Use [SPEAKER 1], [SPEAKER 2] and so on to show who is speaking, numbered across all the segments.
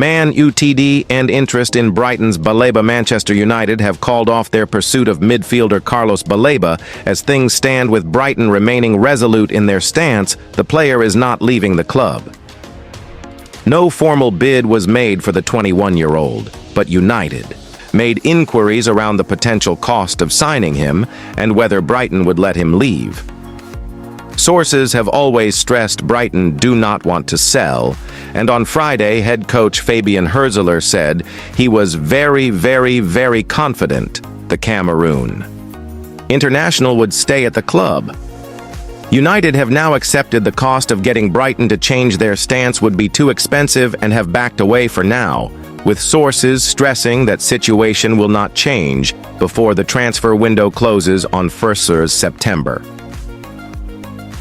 [SPEAKER 1] Man Utd and interest in Brighton's Baleba. Manchester United have called off their pursuit of midfielder Carlos Baleba. As things stand with Brighton remaining resolute in their stance, the player is not leaving the club. No formal bid was made for the 21-year-old, but United made inquiries around the potential cost of signing him and whether Brighton would let him leave. Sources have always stressed Brighton do not want to sell, and on Friday, head coach Fabian Hürzeler said he was very confident the Cameroon international would stay at the club. United have now accepted the cost of getting Brighton to change their stance would be too expensive and have backed away for now, with sources stressing that situation will not change before the transfer window closes on 1st September.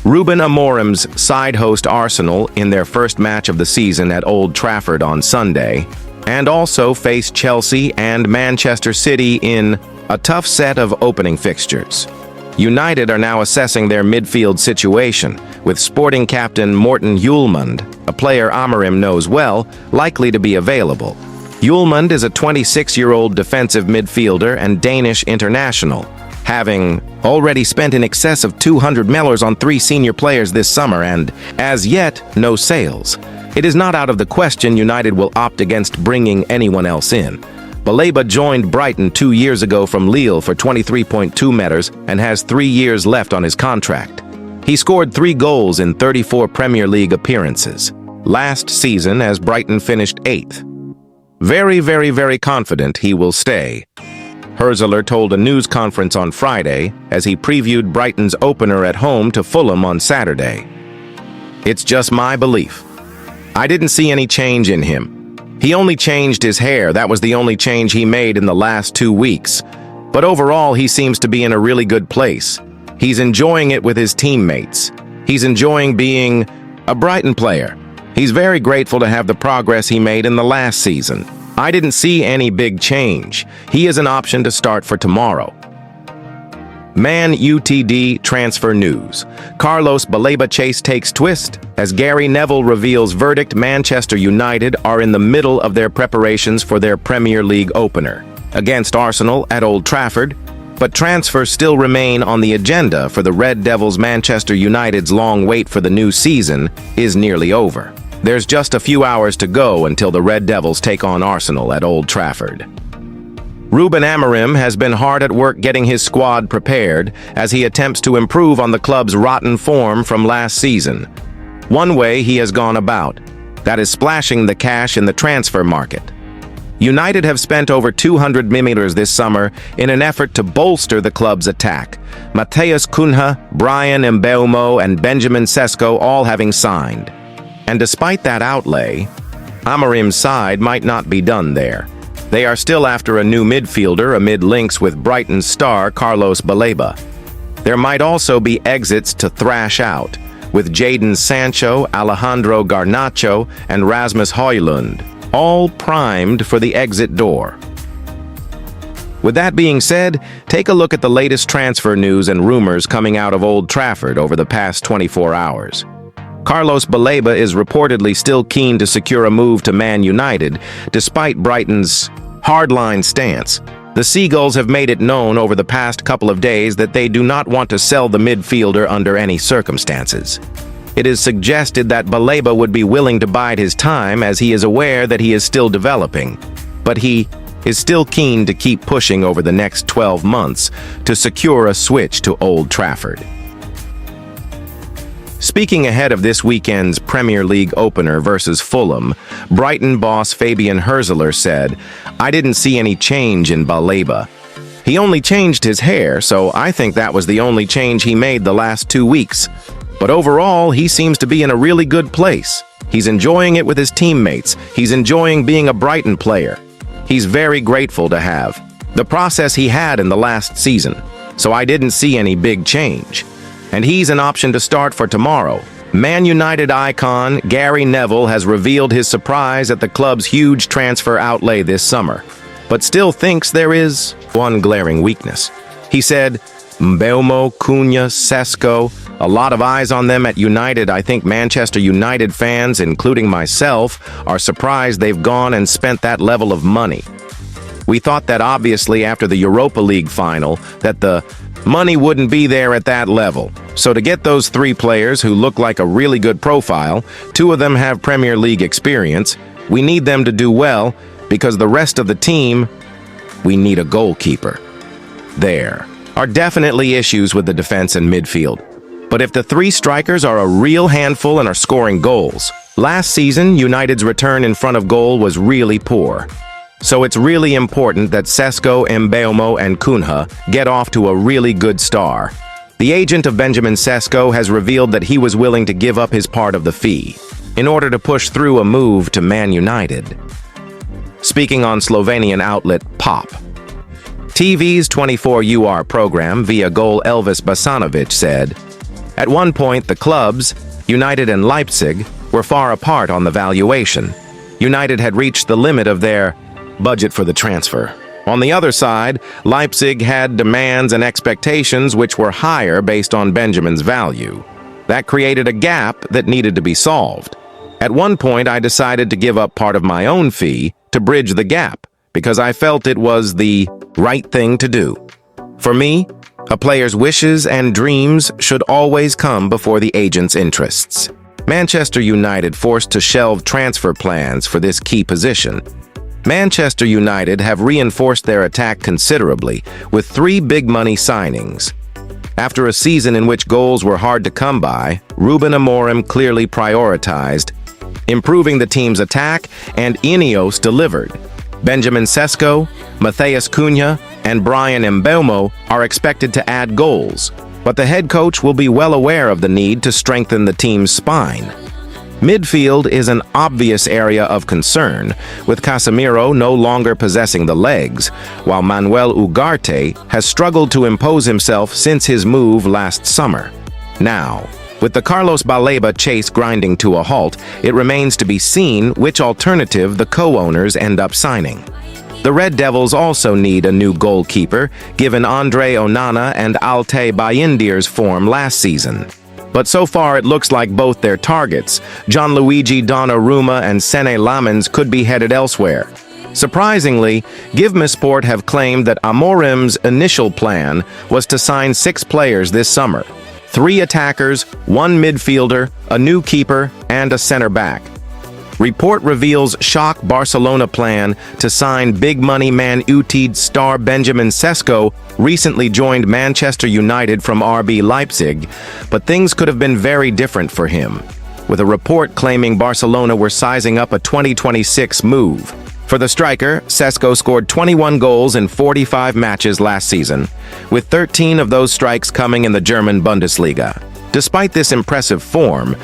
[SPEAKER 1] Ruben Amorim's side host Arsenal in their first match of the season at Old Trafford on Sunday, and also face Chelsea and Manchester City in a tough set of opening fixtures. United are now assessing their midfield situation, with Sporting captain Morten Hjulmand, a player Amorim knows well, likely to be available. Hjulmand is a 26-year-old defensive midfielder and Danish international, having already spent in excess of 200 millers on 3 senior players this summer and, as yet, no sales. It is not out of the question United will opt against bringing anyone else in. Baleba joined Brighton 2 years ago from Lille for 23.2 meters and has 3 years left on his contract. He scored 3 goals in 34 Premier League appearances last season as Brighton finished 8th. Very confident he will stay. Hürzeler told a news conference on Friday as he previewed Brighton's opener at home to Fulham on Saturday. "It's just my belief. I didn't see any change in him. He only changed his hair. That was the only change he made in the last 2 weeks. But overall, he seems to be in a really good place. He's enjoying it with his teammates. He's enjoying being a Brighton player. He's very grateful to have the progress he made in the last season. I didn't see any big change. He is an option to start for tomorrow." Man Utd transfer news. Carlos Baleba chase takes twist. As Gary Neville reveals verdict, Manchester United are in the middle of their preparations for their Premier League opener against Arsenal at Old Trafford, but transfers still remain on the agenda for the Red Devils. Manchester United's long wait for the new season is nearly over. There's just a few hours to go until the Red Devils take on Arsenal at Old Trafford. Ruben Amorim has been hard at work getting his squad prepared as he attempts to improve on the club's rotten form from last season. One way he has gone about, that is splashing the cash in the transfer market. United have spent over 200 million this summer in an effort to bolster the club's attack. Matheus Cunha, Bryan Mbeumo, and Benjamin Sesko all having signed. And despite that outlay, Amorim's side might not be done there. They are still after a new midfielder amid links with Brighton star Carlos Baleba. There might also be exits to thrash out, with Jadon Sancho, Alejandro Garnacho, and Rasmus Højlund, all primed for the exit door. With that being said, take a look at the latest transfer news and rumors coming out of Old Trafford over the past 24 hours. Carlos Baleba is reportedly still keen to secure a move to Man United, despite Brighton's hardline stance. The Seagulls have made it known over the past couple of days that they do not want to sell the midfielder under any circumstances. It is suggested that Baleba would be willing to bide his time as he is aware that he is still developing, but he is still keen to keep pushing over the next 12 months to secure a switch to Old Trafford. Speaking ahead of this weekend's Premier League opener versus Fulham, Brighton boss Fabian Hürzeler said, "I didn't see any change in Baleba. He only changed his hair, so I think that was the only change he made the last 2 weeks. But overall, he seems to be in a really good place. He's enjoying it with his teammates. He's enjoying being a Brighton player. He's very grateful to have the process he had in the last season, so I didn't see any big change. And he's an option to start for tomorrow." Man United icon Gary Neville has revealed his surprise at the club's huge transfer outlay this summer, but still thinks there is one glaring weakness. He said, "Mbeumo, Cunha, Sesko, A lot of eyes on them at United. I think Manchester United fans, including myself, are surprised they've gone and spent that level of money. We thought that obviously after the Europa League final, that the money wouldn't be there at that level. So to get those three players who look like a really good profile, two of them have Premier League experience, we need them to do well because the rest of the team, we need a goalkeeper. There are definitely issues with the defense and midfield. But if the three strikers are a real handful and are scoring goals, last season United's return in front of goal was really poor. So it's really important that Sesko, Mbeumo, and Cunha get off to a really good start. The agent of Benjamin Sesko has revealed that he was willing to give up his part of the fee in order to push through a move to Man United. Speaking on Slovenian outlet Pop, TV's 24UR program via goal Elvis Basanovic said, at one point the clubs, United and Leipzig, were far apart on the valuation. United had reached the limit of their budget for the transfer. On the other side, Leipzig had demands and expectations which were higher based on Benjamin's value. That created a gap that needed to be solved. At one point, I decided to give up part of my own fee to bridge the gap because I felt it was the right thing to do. For me, a player's wishes and dreams should always come before the agent's interests. Manchester United forced to shelve transfer plans for this key position. Manchester United have reinforced their attack considerably with 3 big-money signings. After a season in which goals were hard to come by, Ruben Amorim clearly prioritized improving the team's attack, and Ineos delivered. Benjamin Sesko, Matheus Cunha, and Brian Mbeumo are expected to add goals, but the head coach will be well aware of the need to strengthen the team's spine. Midfield is an obvious area of concern, with Casemiro no longer possessing the legs, while Manuel Ugarte has struggled to impose himself since his move last summer. Now, with the Carlos Baleba chase grinding to a halt, it remains to be seen which alternative the co-owners end up signing. The Red Devils also need a new goalkeeper, given Andre Onana and Altay Bayindir's form last season. But so far it looks like both their targets, Gianluigi Donnarumma and Sene Lammens, could be headed elsewhere. Surprisingly, GiveMeSport have claimed that Amorim's initial plan was to sign 6 players this summer: 3 attackers, 1 midfielder, a new keeper, and a center-back. Report reveals shock Barcelona plan to sign big-money Man United star Benjamin Sesko recently joined Manchester United from RB Leipzig, but things could have been very different for him, with a report claiming Barcelona were sizing up a 2026 move. For the striker, Sesko scored 21 goals in 45 matches last season, with 13 of those strikes coming in the German Bundesliga. Despite this impressive form,